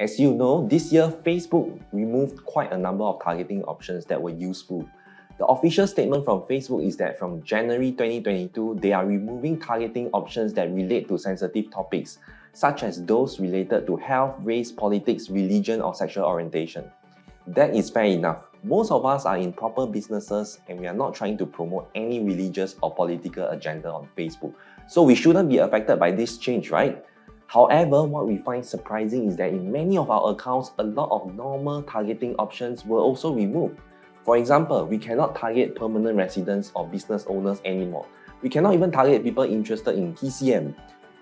As you know, this year Facebook removed quite a number of targeting options that were useful. The official statement from Facebook is that from January 2022, they are removing targeting options that relate to sensitive topics, such as those related to health, race, politics, religion, or sexual orientation. That is fair enough. Most of us are in proper businesses and we are not trying to promote any religious or political agenda on Facebook. So we shouldn't be affected by this change, right? However, what we find surprising is that in many of our accounts, a lot of normal targeting options were also removed. For example, we cannot target permanent residents or business owners anymore. We cannot even target people interested in PCM.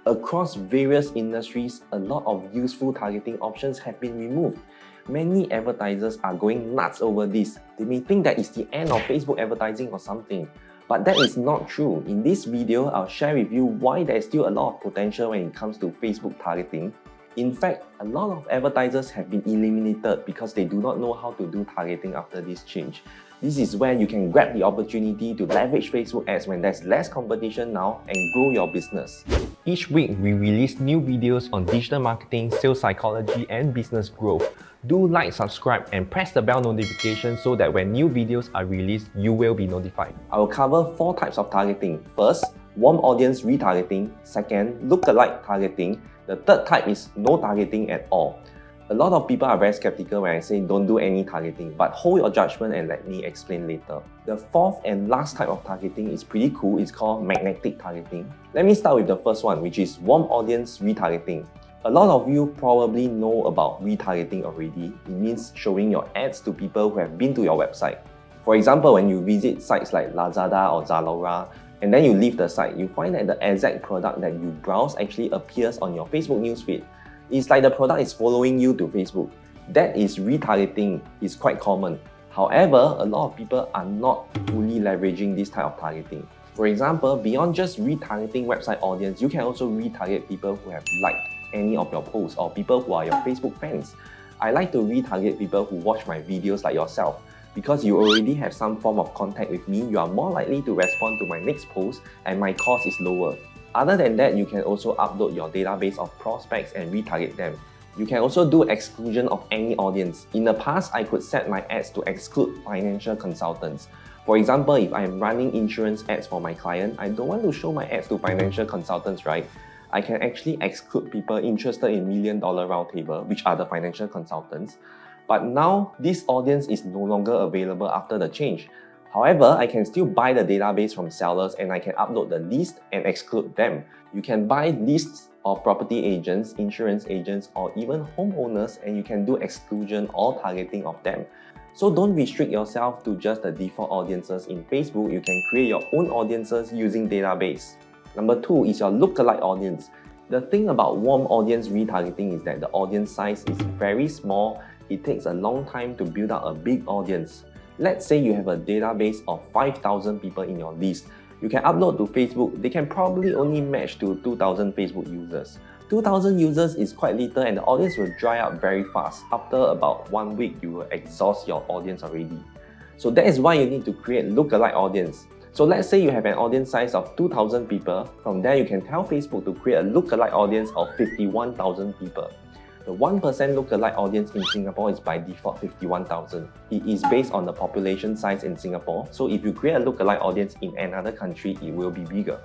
Across various industries, a lot of useful targeting options have been removed. Many advertisers are going nuts over this. They may think that it's the end of Facebook advertising or something. But that is not true. In this video, I'll share with you why there is still a lot of potential when it comes to Facebook targeting. In fact, a lot of advertisers have been eliminated because they do not know how to do targeting after this change. This is where you can grab the opportunity to leverage Facebook ads when there's less competition now and grow your business. Each week, we release new videos on digital marketing, sales psychology, and business growth. Do like, subscribe, and press the bell notification so that when new videos are released, you will be notified. I will cover 4 types of targeting. First, warm audience retargeting. Second, lookalike targeting. The third type is no targeting at all. A lot of people are very skeptical when I say don't do any targeting, but hold your judgment and let me explain later. The fourth and last type of targeting is pretty cool. It's called magnetic targeting. Let me start with the first one, which is warm audience retargeting. A lot of you probably know about retargeting already. It means showing your ads to people who have been to your website. For example, when you visit sites like Lazada or Zalora, and then you leave the site, you find that the exact product that you browse actually appears on your Facebook newsfeed. It's like the product is following you to Facebook. That is retargeting. It's quite common. However, a lot of people are not fully leveraging this type of targeting. For example, beyond just retargeting website audience, you can also retarget people who have liked any of your posts or people who are your Facebook fans. I like to retarget people who watch my videos like yourself. Because you already have some form of contact with me, you are more likely to respond to my next post and my cost is lower. Other than that, you can also upload your database of prospects and retarget them. You can also do exclusion of any audience. In the past, I could set my ads to exclude financial consultants. For example, if I am running insurance ads for my client, I don't want to show my ads to financial consultants, right? I can actually exclude people interested in $1 Million Roundtable, which are the financial consultants. But now, this audience is no longer available after the change. However, I can still buy the database from sellers and I can upload the list and exclude them. You can buy lists of property agents, insurance agents, or even homeowners, and you can do exclusion or targeting of them. So don't restrict yourself to just the default audiences in Facebook. You can create your own audiences using database. Number 2 is your lookalike audience. The thing about warm audience retargeting is that the audience size is very small. It takes a long time to build up a big audience. Let's say you have a database of 5,000 people in your list. You can upload to Facebook. They can probably only match to 2,000 Facebook users. 2,000 users is quite little and the audience will dry up very fast. After about 1 week, you will exhaust your audience already. So that is why you need to create lookalike audience. So let's say you have an audience size of 2,000 people. From there, you can tell Facebook to create a lookalike audience of 51,000 people. The 1% lookalike audience in Singapore is by default 51,000. It is based on the population size in Singapore, so if you create a lookalike audience in another country, it will be bigger.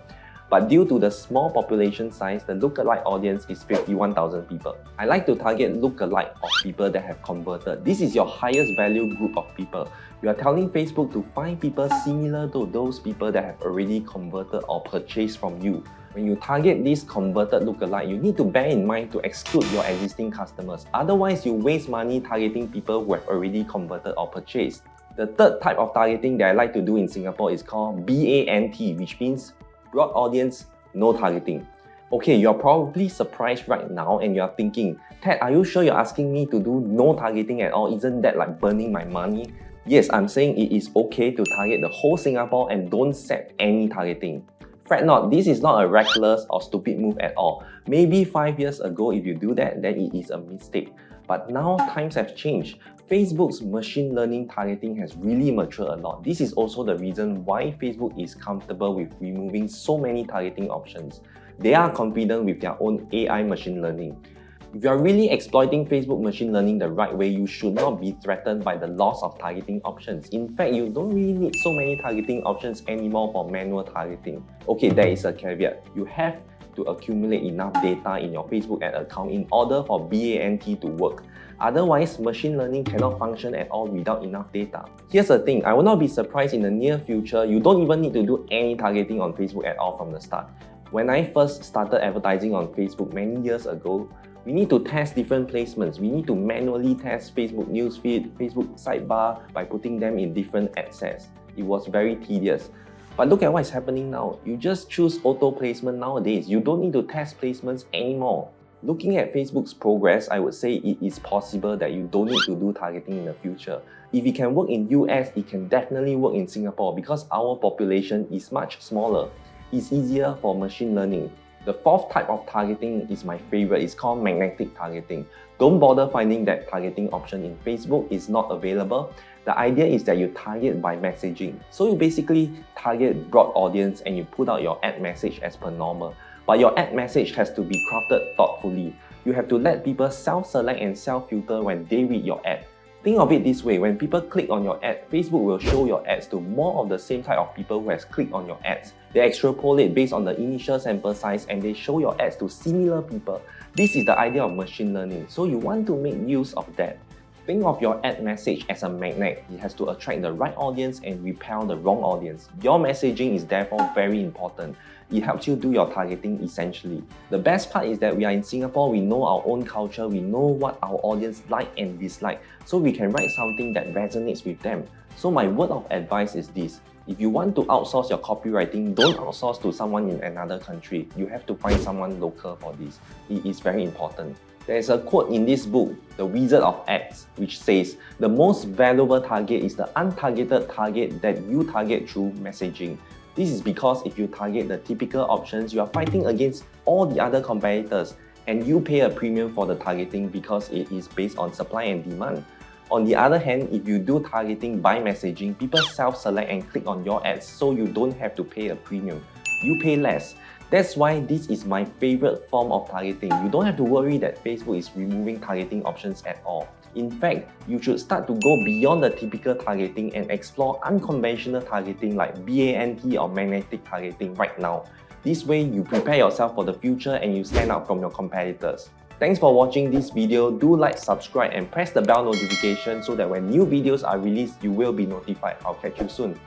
But due to the small population size, the lookalike audience is 51,000 people. I like to target lookalike of people that have converted. This is your highest value group of people. You are telling Facebook to find people similar to those people that have already converted or purchased from you. When you target this converted lookalike, you need to bear in mind to exclude your existing customers. Otherwise, you waste money targeting people who have already converted or purchased. The third type of targeting that I like to do in Singapore is called B.A.N.T, which means broad audience, no targeting. Okay, you're probably surprised right now and you're thinking, Ted, are you sure you're asking me to do no targeting at all? Isn't that like burning my money? Yes, I'm saying it is okay to target the whole Singapore and don't set any targeting. Fret not, this is not a reckless or stupid move at all. Maybe 5 years ago, if you do that, then it is a mistake. But now times have changed. Facebook's machine learning targeting has really matured a lot. This is also the reason why Facebook is comfortable with removing so many targeting options. They are confident with their own AI machine learning. If you are really exploiting Facebook machine learning the right way, you should not be threatened by the loss of targeting options. In fact, you don't really need so many targeting options anymore for manual targeting. Okay, there is a caveat. You have to accumulate enough data in your Facebook ad account in order for B.A.N.T to work. Otherwise, machine learning cannot function at all without enough data. Here's the thing, I will not be surprised in the near future, you don't even need to do any targeting on Facebook at all from the start. When I first started advertising on Facebook many years ago, we need to test different placements. We need to manually test Facebook newsfeed, Facebook sidebar by putting them in different ad sets. It was very tedious. But look at what is happening now. You just choose auto placement nowadays. You don't need to test placements anymore. Looking at Facebook's progress, I would say it is possible that you don't need to do targeting in the future. If it can work in US, it can definitely work in Singapore because our population is much smaller. It's easier for machine learning. The fourth type of targeting is my favorite. It's called magnetic targeting. Don't bother finding that targeting option in Facebook. It's not available. The idea is that you target by messaging. So you basically target broad audience and you put out your ad message as per normal. But your ad message has to be crafted thoughtfully. You have to let people self-select and self-filter when they read your ad. Think of it this way, when people click on your ad, Facebook will show your ads to more of the same type of people who has clicked on your ads. They extrapolate based on the initial sample size and they show your ads to similar people. This is the idea of machine learning, so you want to make use of that. Think of your ad message as a magnet. It has to attract the right audience and repel the wrong audience. Your messaging is therefore very important. It helps you do your targeting essentially. The best part is that we are in Singapore, we know our own culture, we know what our audience like and dislike, so we can write something that resonates with them. So my word of advice is this. If you want to outsource your copywriting, don't outsource to someone in another country. You have to find someone local for this. It is very important. There is a quote in this book, The Wizard of Ads, which says, "The most valuable target is the untargeted target that you target through messaging." This is because if you target the typical options, you are fighting against all the other competitors and you pay a premium for the targeting because it is based on supply and demand. On the other hand, if you do targeting by messaging, people self-select and click on your ads so you don't have to pay a premium. You pay less. That's why this is my favorite form of targeting. You don't have to worry that Facebook is removing targeting options at all. In fact, you should start to go beyond the typical targeting and explore unconventional targeting like B.A.N.T or magnetic targeting right now. This way, you prepare yourself for the future and you stand out from your competitors. Thanks for watching this video. Do like, subscribe and press the bell notification so that when new videos are released, you will be notified. I'll catch you soon.